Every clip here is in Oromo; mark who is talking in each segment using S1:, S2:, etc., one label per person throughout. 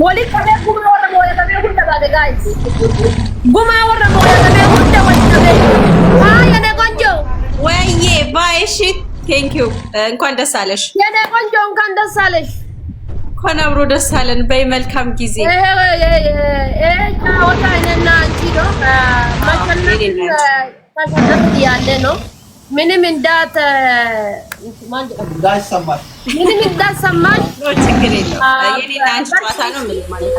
S1: ولي كده قوم ورا مويه كده هندا بعد جايز قوم ورا مويه كده هندا وكده هاي انا قنجو
S2: ወይዬ ባይ እሺ ቴንክ ዩ እንኳን ደስ አለሽ
S1: يا انا قنجو كان دسالش
S2: እንኳን አብሮ ደስ አለን በይ መልካም ጊዜ
S1: ወጣ እኔና አንቺ ነው ማሸነፍ ያለ ነው ምንም
S3: እንዳይሰማሽ
S1: ምንም እንዳሰማሽ
S2: ችግር የለም የኔና አንቺ ጨዋታ ነው ምንም ማለት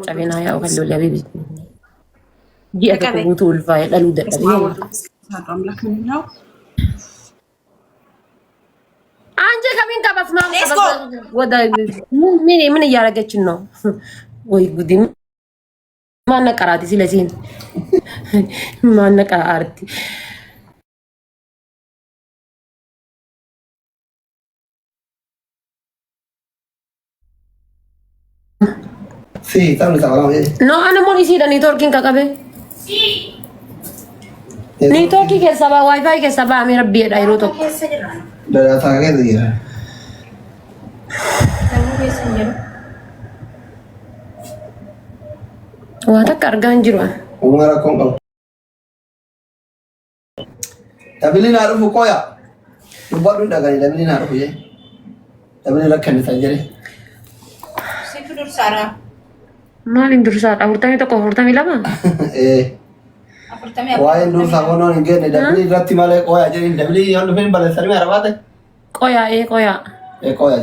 S1: ጨቤና ያው ከሎ ለቤቢ ዲአከቡቱ ልፋ ያሉ ደቀቢ
S2: አምላክ ምን ነው
S1: አንቺ ከምን ከበስማ ወደ ምን እያደረገች ነው ወይ ጉዲ ማነቀራቲ ስለዚህ ማነቀራቲ
S3: Sì, tanto stava là.
S1: no ana mo isi da networking kakabe si networking ke saba wifi ke saba mi rabbi da iro to
S3: Da ta che dire.
S1: wata kargan jirwa
S3: Umara con kau. Tabili na rufu koya. Lupa dun daga ni tabili na rufu ye. Tabili rakkan ni sanjare.
S2: ሲፍዱር ሳራ
S1: maalin dursaadha hurtamii tokko hurtamii lama
S3: Eh.
S2: አፍርተም
S3: Waa'een dursaa konoon hin geenne dabili irratti malee qoyaa jedhin dabili yoo dhufeen balleessanii arabaate.
S1: qoyaa
S3: Qoyaa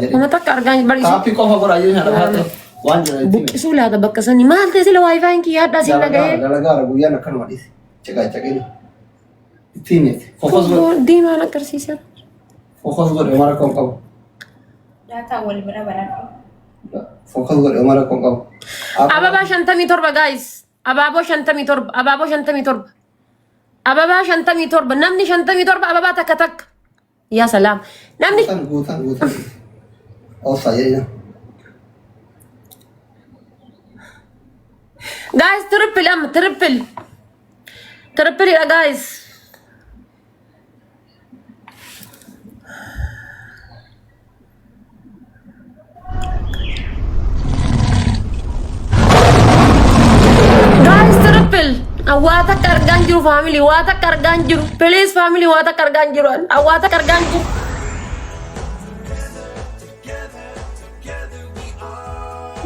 S3: jedhin.
S1: uma takka argaan barisi
S3: Kaappii qofa godhaa jedhin arabaate. Waan jira ittiin.
S1: buqqisuu laata bakka sanii maal ta'e sila waayifaayin kiyyaadhaa siin dhaga'ee
S3: Dalagaara guyyaan akkanuma dhiise. Caqacaqini. Ittiin miti. Fokos godhe.
S1: diimaan agarsiisan
S3: Fokos godhe umara kon qabu.
S2: ዳታ ወል ብራ በራዶ
S3: Fokos godhe umara kon qabu.
S1: ababaa 57 gaayis abaaboo 57 abaaboo 57 ababaa 57 namni 57 ababaa takka takka yaa salaam namni
S3: Guutan. Oofsaa jedhina.
S1: gaayis trippil dha gaayis trippil awwaata kargaan jiru family waata kargaan jiru please family waata kargaan jiru awwaata kargaan jiru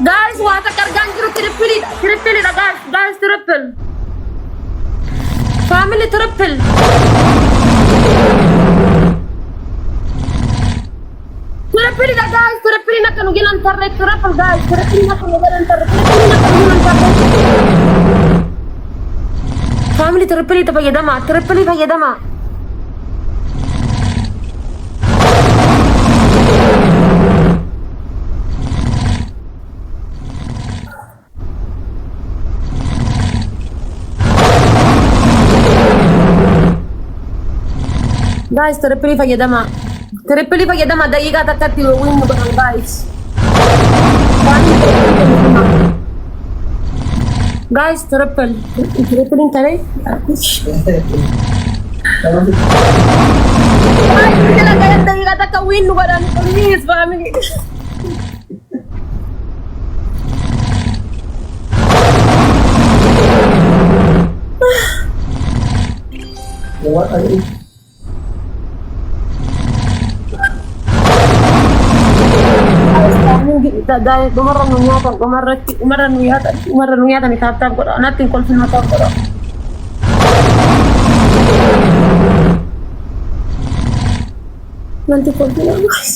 S1: guys waata kargaan jiru trippil da guys trippil family trippil trippil da guys trippil na kanu ginan tarre trippil guys trippil na kanu ginan tarre family trippil itu fayyadama guys trippil fayyadama daqiiqaa takkatti win godhan guys guys trippil tare ay kila kaya daqiiqaa takka win godhan please family
S3: What are you?
S1: dahil umaran nuyatan itap-tap ko natin call sinatap ko nanti call sinatap guys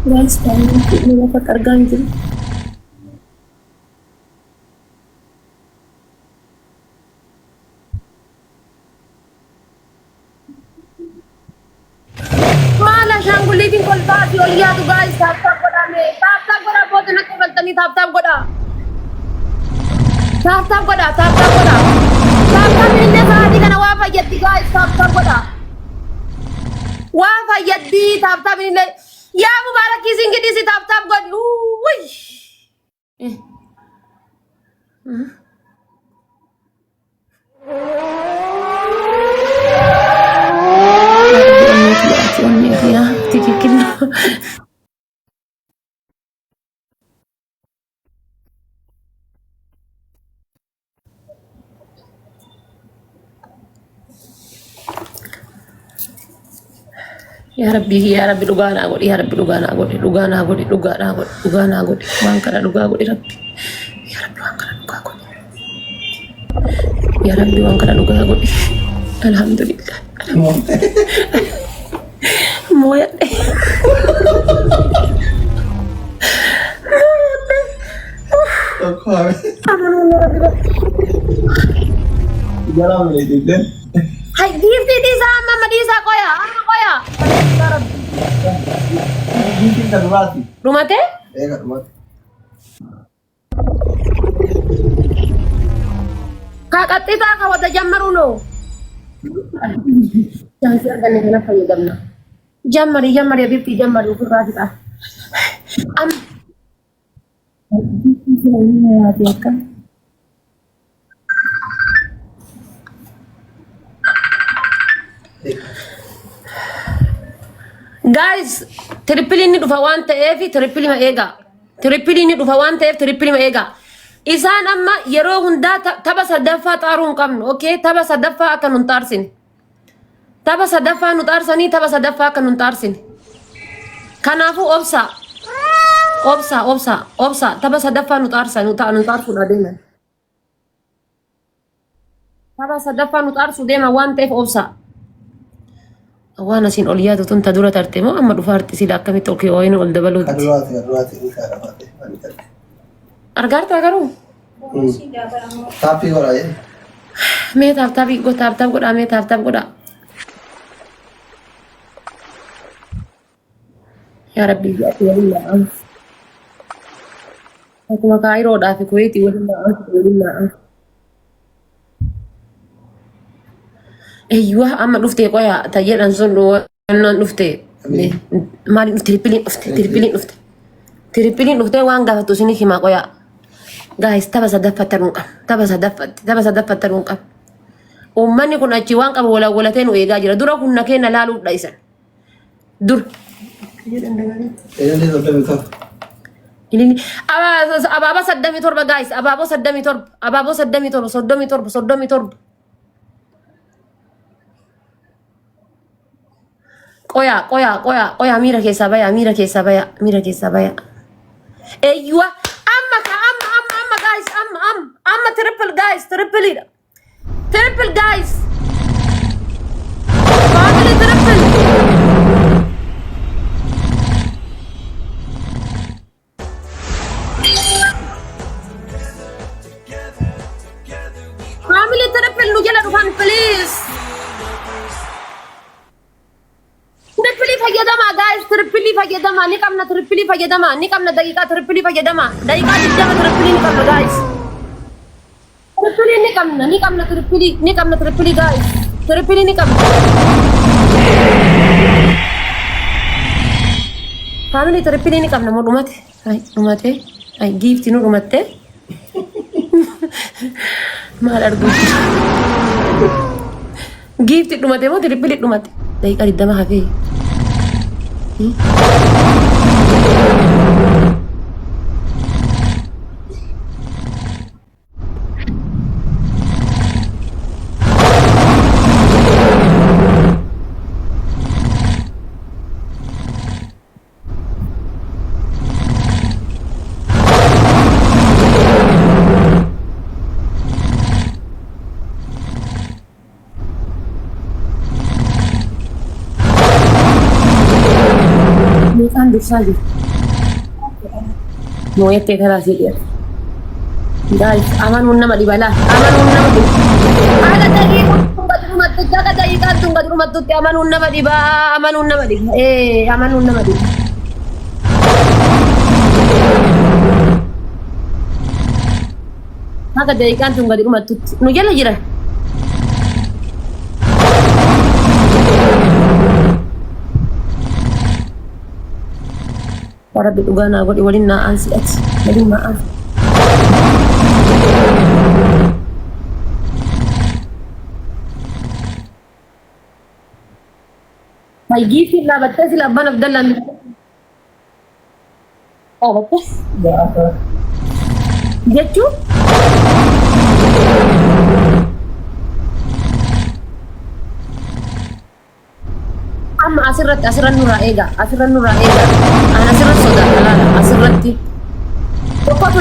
S1: guys tayo dapat arganjil Mala shanguliti kolbati oliya tu guys tap tap goda bote na kobaltani tap tap goda ille saati kana wafa yeddi guys tap tap goda wafa yeddi tap tap ille يا مبارك يزنق دي تاب تاب قد وي أمنيتي يا تيجي كله يا ربي يا ربي لقانا أقول يا ربي لقانا أقول لقانا أقول لقانا أقول لقانا أقول وان كان لقا أقول ربي يا ربي وان كان لقا أقول يا ربي وان كان لقا أقول الحمد لله مويا هاي دي sama Madisa koya koya rumah teh kakak tita kawat jammaruno jangan silakan nih kenapa ya damna jammar ya bibti jammar ukur kita am guys triple ini dhufa waan ta'eef triple ma eega triple ini dhufa waan ta'eef triple ma eega isaan amma yeroo hundaa tapha sadaffaa xaaruu hin qabnu okay tapha sadaffaa akka nun xaarsin tapha sadaffaa nu xaarsanii tapha sadaffaa akka nun xaarsin kanaafuu obsa tapha sadaffaa nu xaarsan nu xaarsuudha deeman tapha sadaffaa nu xaarsu deema waan ta'eef obsa وانا سين اوليات تنت دوره ترتمو اما دفارتي سيدا كميت اوكي وين ول دبلو
S3: دلوقتي
S1: ارغارت اگرو
S3: tapi ora ya
S1: me tapi go tap go da me tap go da ya rabbi ya Allah aku makai roda fi kuwaiti wala ايوه اما دفتي قويا تاجر انزل انا دفتي مالي تريبلين دفتي وان غافتو سيني كيما قويا guys تبس دفت ترونقا وماني كنا جوان قبل ولا ولتين ويغاجر دورا كنا كينا لالو دايسن دور ini aba saddami torba guys aba saddami torba Koya mira ke sabaya ايوه اما guys اما triple guys family triple family triple nu jala dufan please Tripli fayyadama guys, tripli fayyadama. Ni kamna tripli fayyadama. Ni kamna daqiqa tripli fayyadama. Daqiqa digdama tripli ni kamna guys. Tripli ni kamna tripli guys. Tripli ni kamna. Family tripli ni kamna mo dumate. Ay gift no dumate. Malar gusti. Gift dumate mo tripli dumate. Daqiqa digdama hafi. Kan bisa aja mau ya teh kalau sih dia guys aman unna madi bala ada tadi tunggu rumah tuh jaga tadi kan tunggu rumah tuh aman unna madi maka dari kan tunggu rumah tuh nu jala jira Rabbi dhugaa naa godhi waliin naa aansi'ati. Waliin naa aan. Hayyii fi dhaabattee sila abbaan Abdallaan dhaabattee jechuun amma asirratti nurraa eegaa an asirratti sodaata laala asirratti tokkotu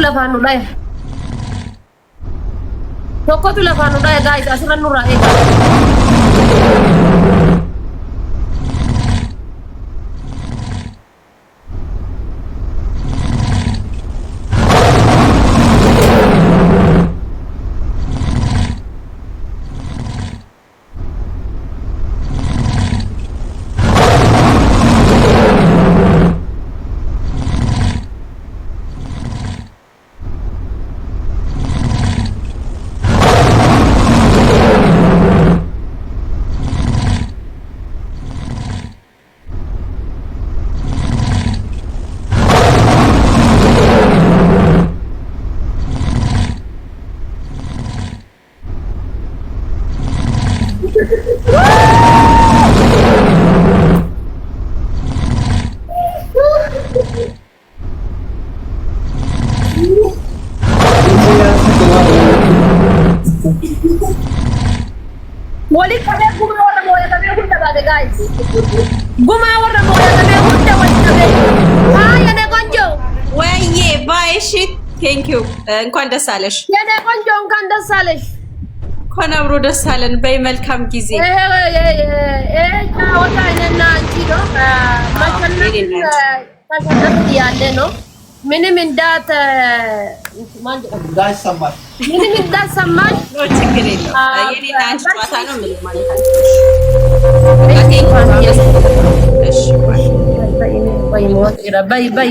S1: lafaan nu dhaya gaayis asirratti nurraa eegaa. Wali kabeh guma warra moya kabeh hunda baade guys. Guma warra moya kabeh hunda wali kabeh. Ya ne konjo.
S2: ወይዬ ባይ እሺ ቴንክ ዩ እንኳን ደስ አለሽ።
S1: የኔ ቆንጆ እንኳን ደስ አለሽ።
S2: እንኳን አብሮ ደስ አለን። በይ መልካም ጊዜ።
S1: ወጣ እኔና አንቺ ነው ማሸነፍ ያለ ነው። ምንም እንዳትሰማሽ
S2: ነው ችግር የለም። የኔና አንቺ ጨዋታ ነው። ምንም ማለት አይደለም። እሺ ባይ
S1: ባይ